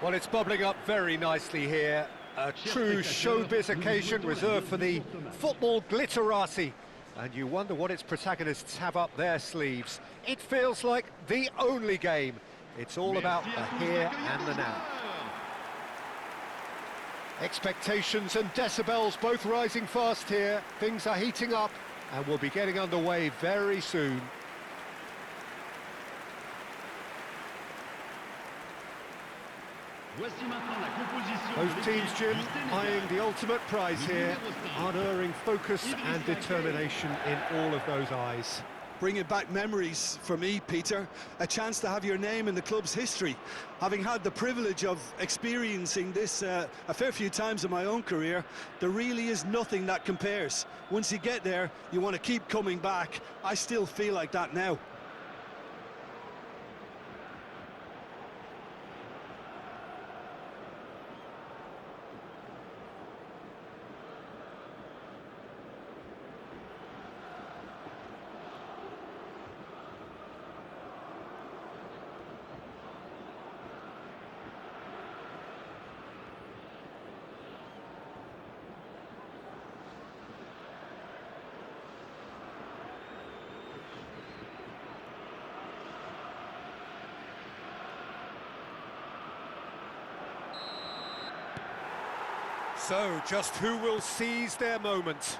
Well, it's bubbling up very nicely here. A true showbiz occasion reserved for the football glitterati. And you wonder what its protagonists have up their sleeves. It feels like the only game. It's all about the here and the now. Expectations and decibels both rising fast here. Things are heating up and we'll be getting underway very soon. Both teams, Jim, eyeing the ultimate prize here, unerring focus and determination in all of those eyes. Bringing back memories for me, Peter, a chance to have your name in the club's history. Having had the privilege of experiencing this a fair few times in my own career, there really is nothing that compares. Once you get there, you want to keep coming back. I still feel like that now. So, just who will seize their moment?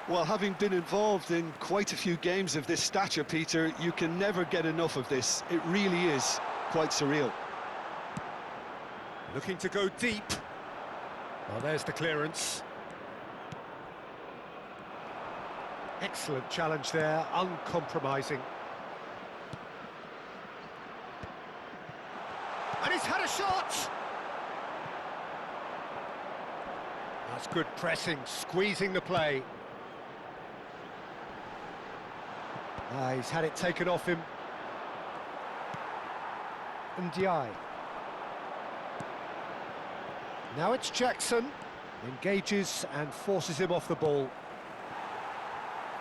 Well, having been involved in quite a few games of this stature, Peter, you can never get enough of this. It really is quite surreal. Looking to go deep. Well, there's the clearance. Excellent challenge there, uncompromising. And he's had a shot! That's good pressing, squeezing the play. He's had it taken off him. Ndiaye. Now it's Jackson. Engages and forces him off the ball.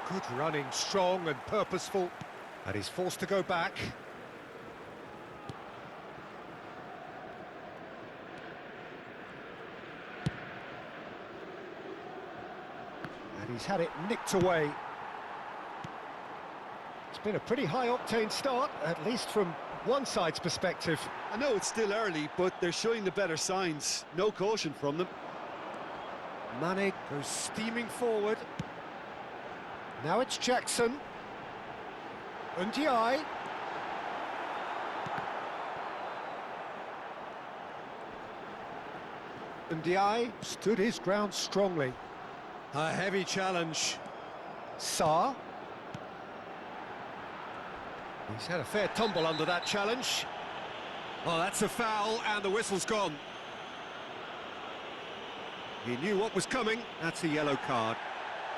Good running, strong and purposeful. And he's forced to go back. He's had it nicked away. It's been a pretty high-octane start, at least from one side's perspective. I know it's still early, but they're showing the better signs. No caution from them. Mane goes steaming forward. Now it's Jackson. Ndiaye. Ndiaye stood his ground strongly. A heavy challenge. Sarr. He's had a fair tumble under that challenge. Oh, that's a foul, and the whistle's gone. He knew what was coming. That's a yellow card.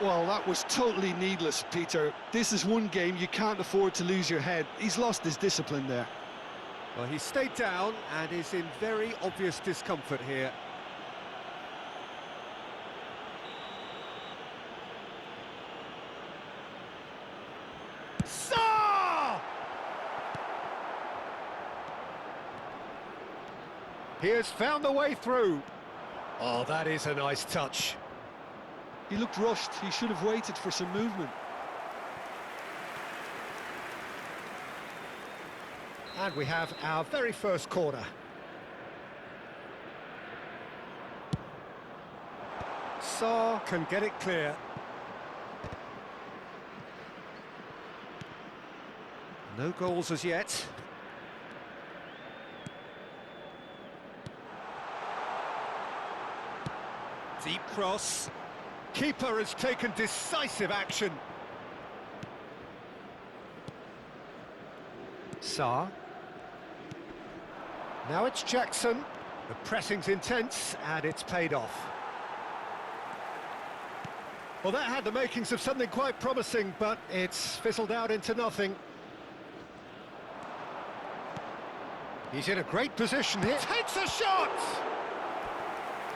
Well, that was totally needless, Peter. This is one game you can't afford to lose your head. He's lost his discipline there. Well, he stayed down and is in very obvious discomfort here. Sarr! He has found the way through. Oh, that is a nice touch. He looked rushed. He should have waited for some movement. And we have our very first corner. Sarr can get it clear. No goals as yet. Deep cross. Keeper has taken decisive action. Sarr. Now it's Jackson. The pressing's intense and it's paid off. Well, that had the makings of something quite promising, but it's fizzled out into nothing. He's in a great position here. Takes a shot!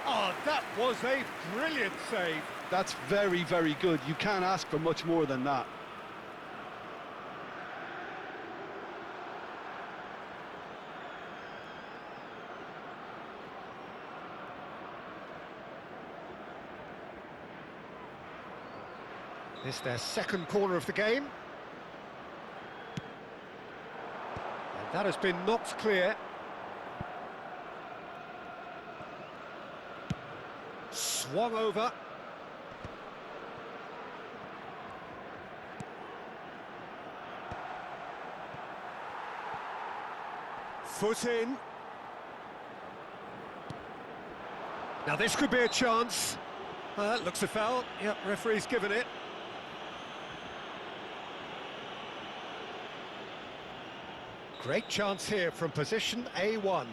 Oh, that was a brilliant save. That's very, very good. You can't ask for much more than that. It's their second corner of the game. And that has been knocked clear. Swung over. Foot in. Now this could be a chance. Looks a foul. Yep, referee's given it. Great chance here from position A1.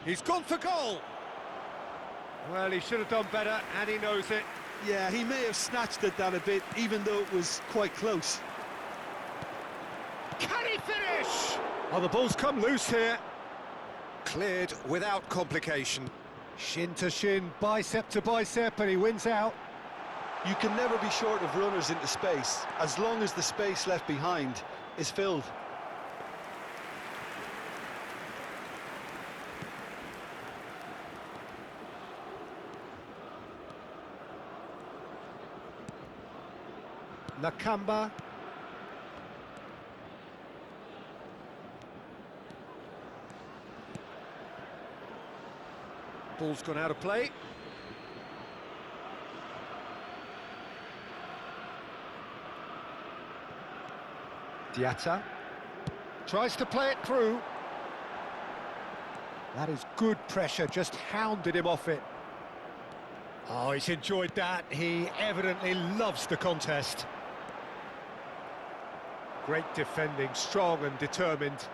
He's gone for goal. Well, he should have done better, and he knows it. Yeah, he may have snatched at that a bit, even though it was quite close. Can he finish? Oh, the ball's come loose here. Cleared without complication. Shin to shin, bicep to bicep, and he wins out. You can never be short of runners into space, as long as the space left behind is filled. Nakamba. Ball's gone out of play. Diatta tries to play it through. That is good pressure, just hounded him off it. Oh, he's enjoyed that. He evidently loves the contest. Great defending, strong and determined.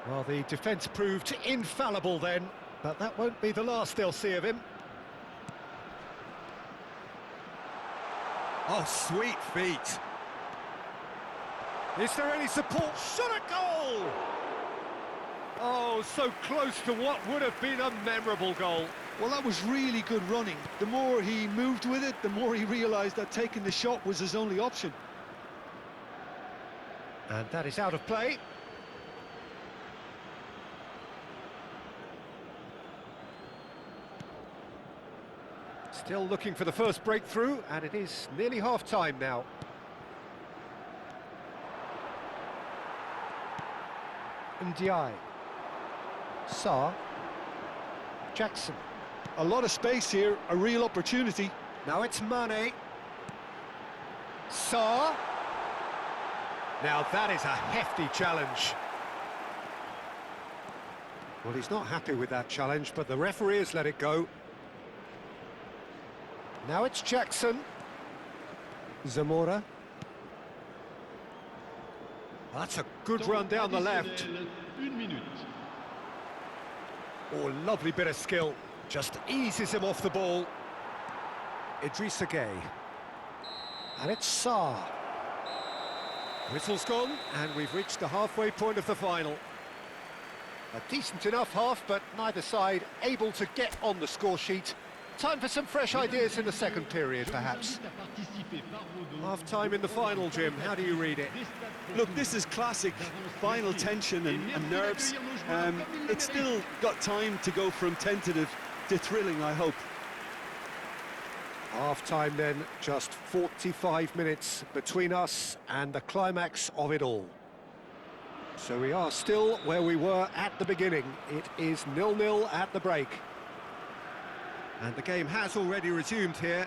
Well, the defence proved infallible then, but that won't be the last they'll see of him. Oh, sweet feet. Is there any support? Shot a goal! Oh, so close to what would have been a memorable goal. Well, that was really good running. The more he moved with it, the more he realised that taking the shot was his only option. And that is out of play. Still looking for the first breakthrough, and it is nearly half-time now. Ndiaye. Sarr. Jackson. A lot of space here, a real opportunity. Now it's Mane. Sarr. Now that is a hefty challenge. Well, he's not happy with that challenge, but the referee has let it go. Now it's Jackson. Zamora. That's a good run down the left. Oh, lovely bit of skill. Just eases him off the ball. Idrissa Gueye. And it's Sarr. Whistle's gone, and we've reached the halfway point of the final. A decent enough half, but neither side able to get on the score sheet. Time for some fresh ideas in the second period, perhaps. Half-time in the final, Jim. How do you read it? Look, this is classic final tension and nerves. It's still got time to go from tentative to thrilling, I hope. Half-time then, just 45 minutes between us and the climax of it all. So we are still where we were at the beginning. It is 0-0 at the break. And the game has already resumed here.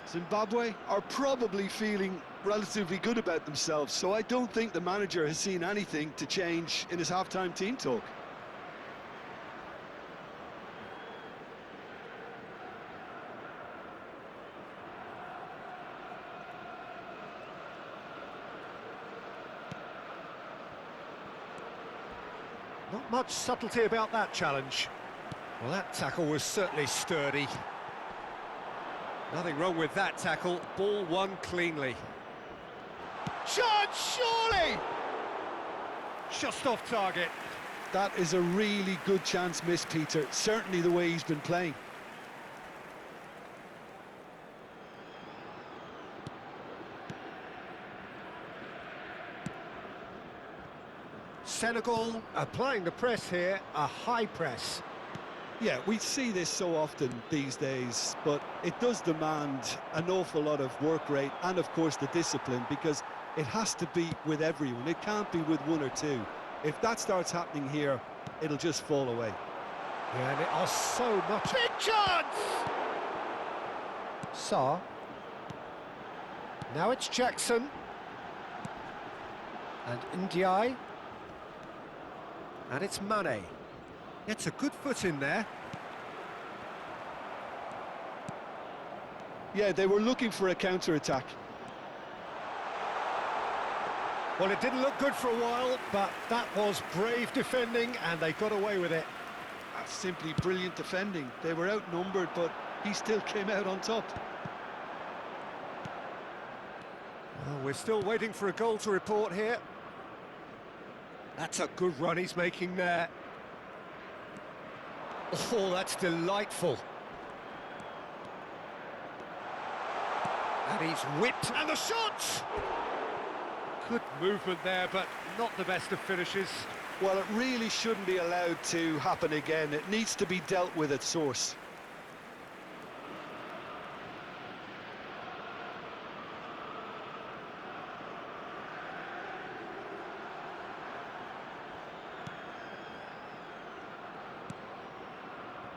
Zimbabwe are probably feeling relatively good about themselves, so I don't think the manager has seen anything to change in his half-time team talk. Not much subtlety about that challenge. Well, that tackle was certainly sturdy. Nothing wrong with that tackle. Ball won cleanly. Shot, surely! Just off target. That is a really good chance missed, Peter. Certainly the way he's been playing. Senegal applying the press here, a high press. Yeah, we see this so often these days, but it does demand an awful lot of work rate and, of course, the discipline, because it has to be with everyone. It can't be with one or two. If that starts happening here, it'll just fall away. Yeah, and it are so much... Big chance! Sarr. Now it's Jackson. And Ndiaye. And it's Mane. It's a good foot in there. Yeah, they were looking for a counter-attack. Well, it didn't look good for a while, but that was brave defending, and they got away with it. That's simply brilliant defending. They were outnumbered, but he still came out on top. Well, we're still waiting for a goal to report here. That's a good run he's making there. Oh, that's delightful. And he's whipped, and the shot! Good movement there, but not the best of finishes. Well, it really shouldn't be allowed to happen again. It needs to be dealt with at source.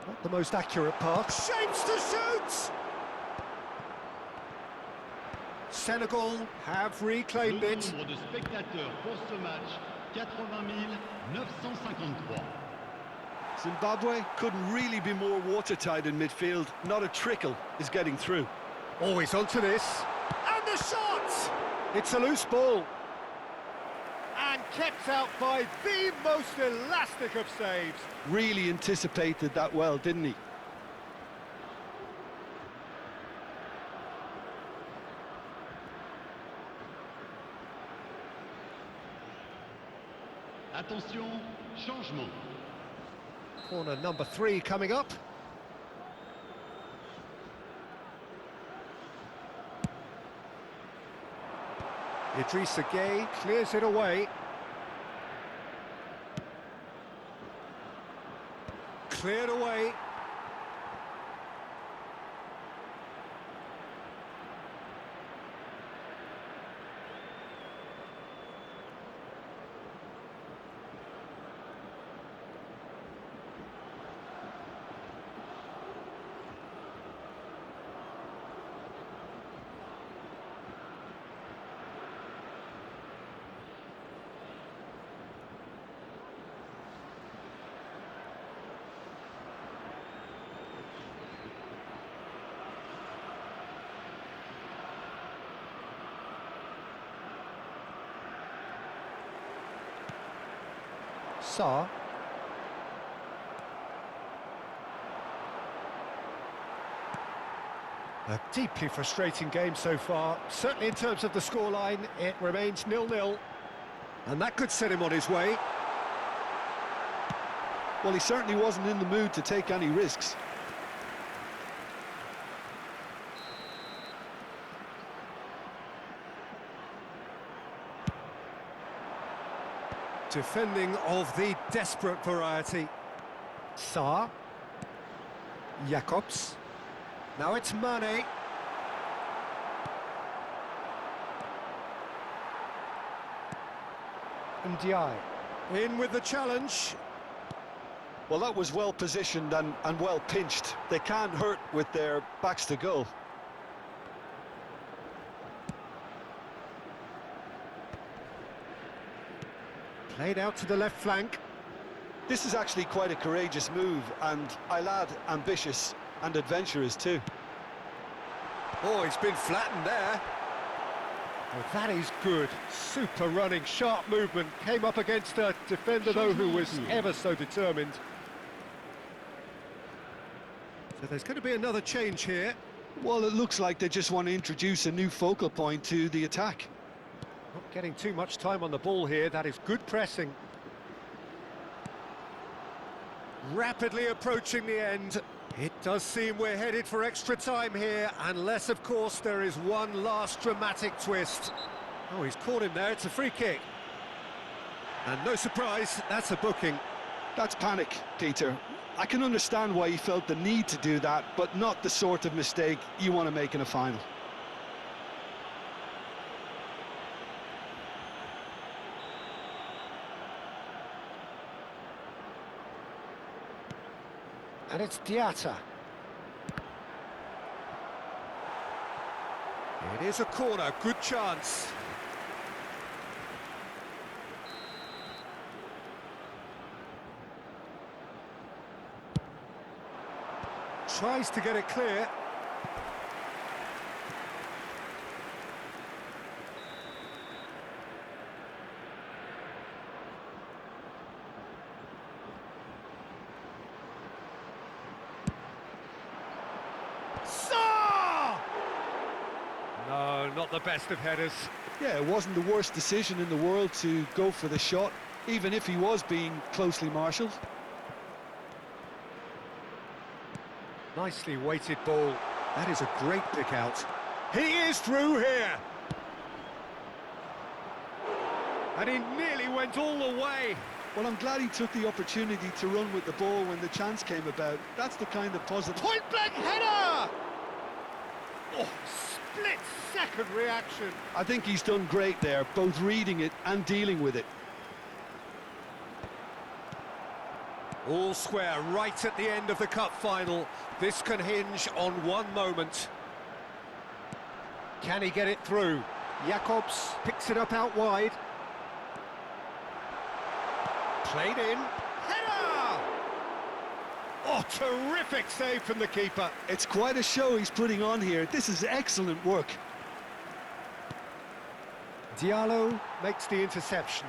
Not the most accurate pass. Shapes to shoot! Senegal have reclaimed Le it. nombre de spectateurs pour ce match, 80 953. Zimbabwe couldn't really be more watertight in midfield. Not a trickle is getting through. Always onto this. And the shot! It's a loose ball. And kept out by the most elastic of saves. Really anticipated that well, didn't he? Attention, changement. Corner number 3 coming up. Idrissa Gueye clears it away. Cleared away. Sarr. A deeply frustrating game so far. Certainly in terms of the scoreline, it remains 0-0. And that could set him on his way. Well, he certainly wasn't in the mood to take any risks. Defending of the desperate variety. Sarr. Jacobs. Now it's Mane. Ndiaye. In with the challenge. Well, that was well positioned and well pinched. They can't hurt with their backs to goal. Played out to the left flank. This is actually quite a courageous move, and I'll add ambitious and adventurous too. Oh, he's been flattened there. Oh, that is good. Super running, sharp movement. Came up against a defender, though, who was ever so determined. So there's going to be another change here. Well, it looks like they just want to introduce a new focal point to the attack. Not getting too much time on the ball here. That is good pressing. Rapidly approaching the end. It does seem we're headed for extra time here, unless, of course, there is one last dramatic twist. Oh, he's caught him there. It's a free kick. And no surprise, that's a booking. That's panic, Peter. I can understand why he felt the need to do that, but not the sort of mistake you want to make in a final. And it's Diatta. It is a corner, good chance. Tries to get it clear. No, not the best of headers. Yeah, it wasn't the worst decision in the world to go for the shot, even if he was being closely marshalled. Nicely weighted ball. That is a great pick out. He is through here. And he nearly went all the way. Well, I'm glad he took the opportunity to run with the ball when the chance came about. That's the kind of positive... Point-blank header! Oh, split-second reaction. I think he's done great there, both reading it and dealing with it. All square right at the end of the cup final. This can hinge on one moment. Can he get it through? Jacobs picks it up out wide. Played in. Header! Oh, terrific save from the keeper. It's quite a show he's putting on here. This is excellent work. Diallo makes the interception.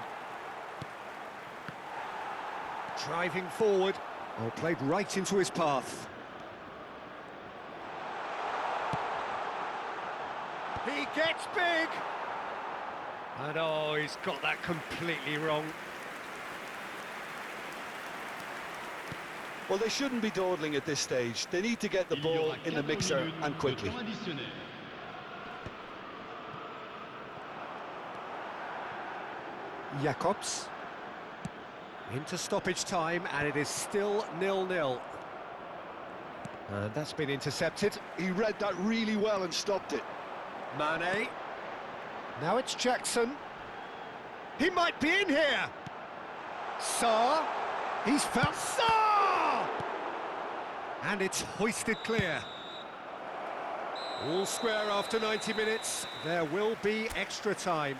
Driving forward. Oh, played right into his path. He gets big! And oh, he's got that completely wrong. Well, they shouldn't be dawdling at this stage. They need to get the ball in the mixer and quickly. Jacobs. Into stoppage time, and it is still 0-0. And that's been intercepted. He read that really well and stopped it. Mane. Now it's Jackson. He might be in here. Sarr. He's found Sarr! And it's hoisted clear. All square after 90 minutes. There will be extra time.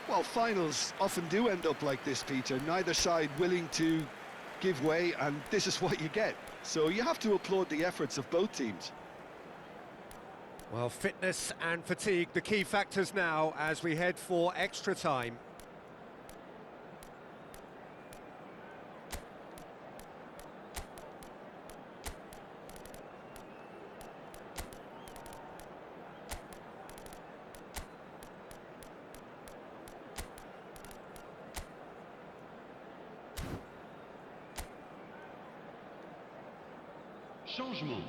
Well, finals often do end up like this, Peter. Neither side willing to give way, and this is what you get. So you have to applaud the efforts of both teams. Well, fitness and fatigue, the key factors now as we head for extra time. Changement.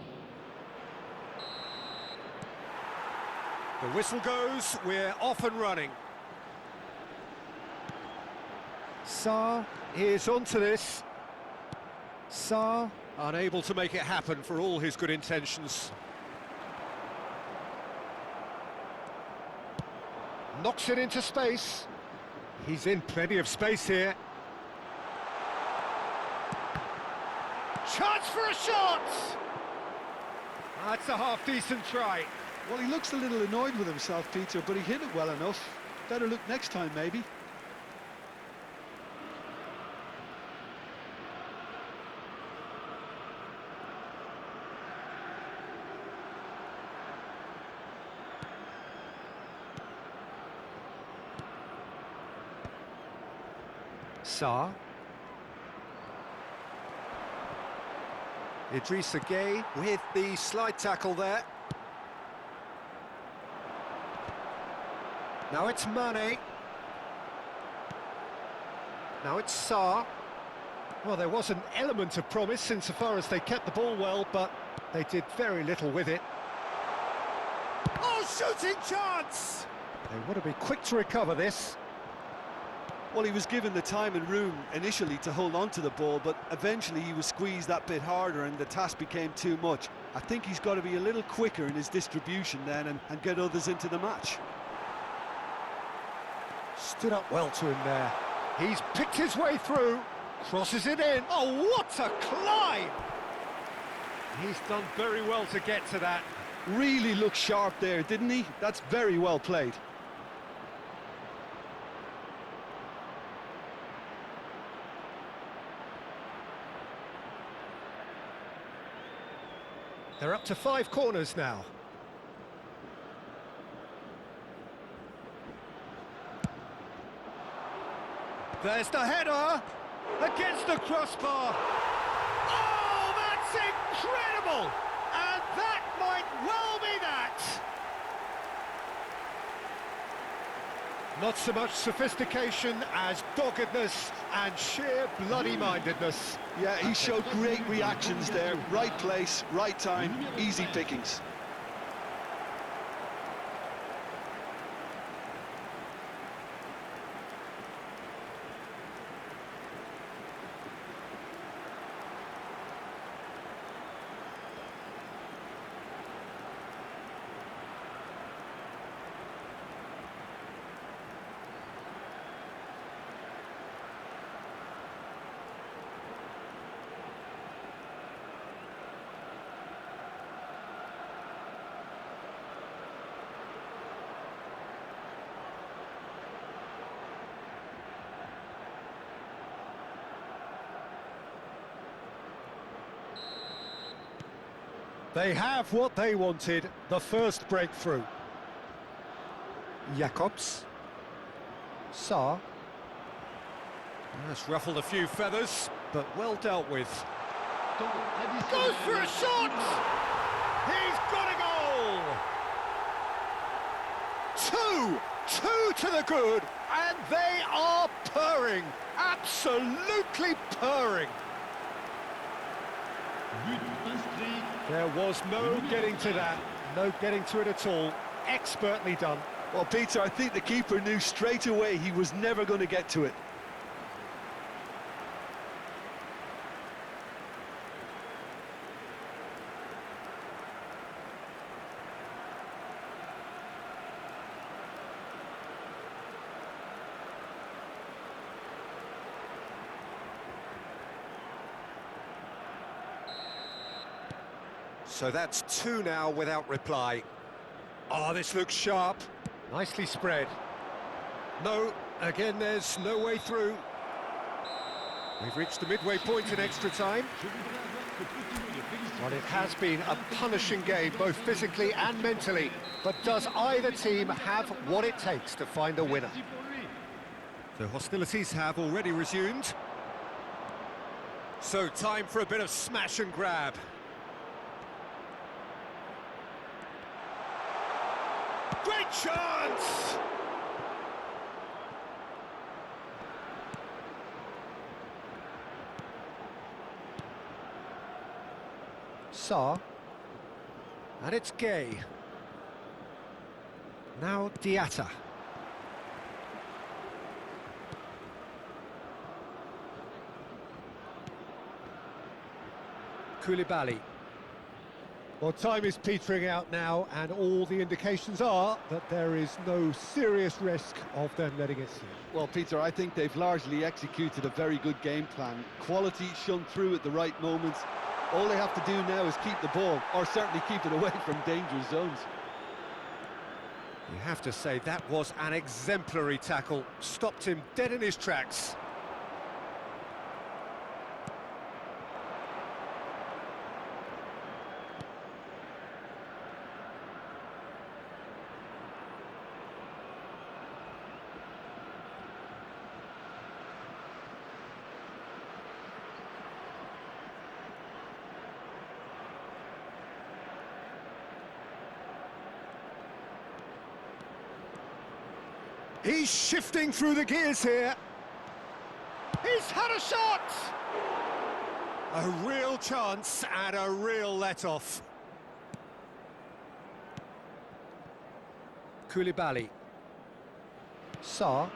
The whistle goes, we're off and running. Sarr is onto this. Sarr unable to make it happen for all his good intentions. Knocks it into space. He's in plenty of space here. Chance for a shot! That's a half-decent try. Well, he looks a little annoyed with himself, Peter, but he hit it well enough. Better look next time, maybe. Sarr. Idrissa Gueye with the slide tackle there. Now it's Mane. Now it's Sarr. Well, there was an element of promise insofar as they kept the ball well, but they did very little with it. Oh, shooting chance! They want to be quick to recover this. Well, he was given the time and room initially to hold on to the ball, but eventually he was squeezed that bit harder and the task became too much. I think he's got to be a little quicker in his distribution then and get others into the match. Stood up well to him there. He's picked his way through, crosses it in. Oh, what a climb! He's done very well to get to that. Really looked sharp there, didn't he? That's very well played. They're up to 5 corners now. There's the header against the crossbar. Oh, that's incredible! And that might well be that. Not so much sophistication as doggedness and sheer bloody-mindedness. Yeah, he showed great reactions there. Right place, right time, easy pickings. They have what they wanted, the first breakthrough. Jacobs. Saar. That's ruffled a few feathers, but well dealt with. Goes for a shot! He's got a goal! Two to the good, and they are purring, absolutely purring. There was no getting to that, no getting to it at all. Expertly done. Well, Peter, I think the keeper knew straight away he was never going to get to it. So that's 2 now without reply. Oh, this looks sharp. Nicely spread. No, again, there's no way through. We've reached the midway point in extra time. Well, it has been a punishing game, both physically and mentally. But does either team have what it takes to find a winner? The hostilities have already resumed. So time for a bit of smash and grab. Great chance! Saar. And it's Gay. Now Diatta. Koulibaly. Well, time is petering out now, and all the indications are that there is no serious risk of them letting it slip. Well, Peter, I think they've largely executed a very good game plan. Quality shone through at the right moments. All they have to do now is keep the ball, or certainly keep it away from dangerous zones. You have to say that was an exemplary tackle. Stopped him dead in his tracks. He's shifting through the gears here. He's had a shot! A real chance and a real let-off. Koulibaly. Saar.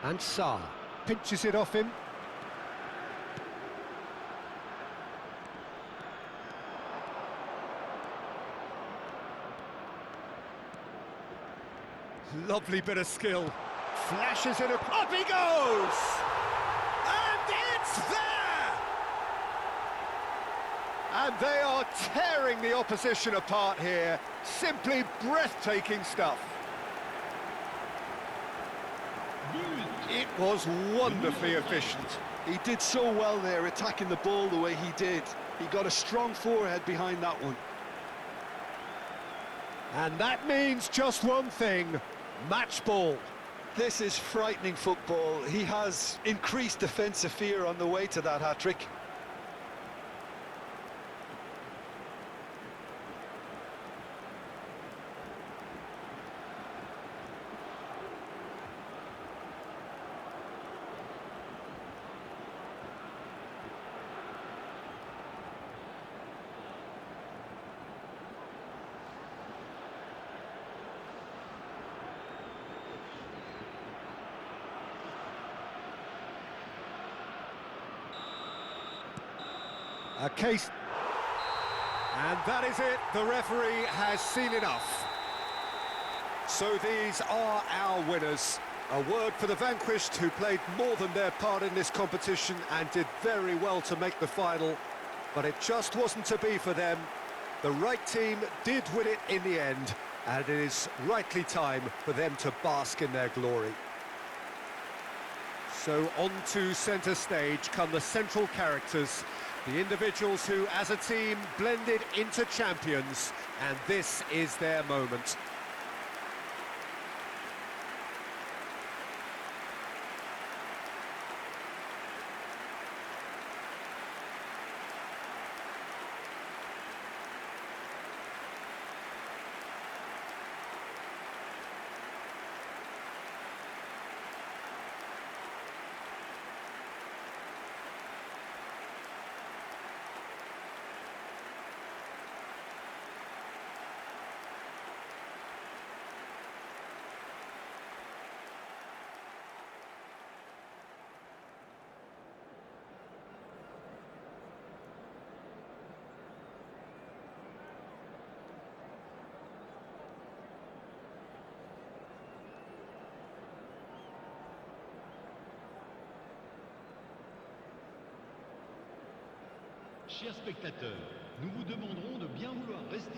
And Sarr pinches it off him. Lovely bit of skill. Flashes it up. Up he goes! And it's there! And they are tearing the opposition apart here. Simply breathtaking stuff. It was wonderfully efficient. He did so well there, attacking the ball the way he did. He got a strong forehead behind that one. And that means just one thing, match ball. This is frightening football. He has increased defensive fear on the way to that hat-trick. A case, and that is it. The referee has seen enough. So these are our winners. A word for the vanquished, who played more than their part in this competition and did very well to make the final, but it just wasn't to be for them. The right team did win it in the end, and it is rightly time for them to bask in their glory. So on to centre stage come the central characters, the individuals who, as a team, blended into champions, and this is their moment. Chers spectateurs, nous vous demanderons de bien vouloir rester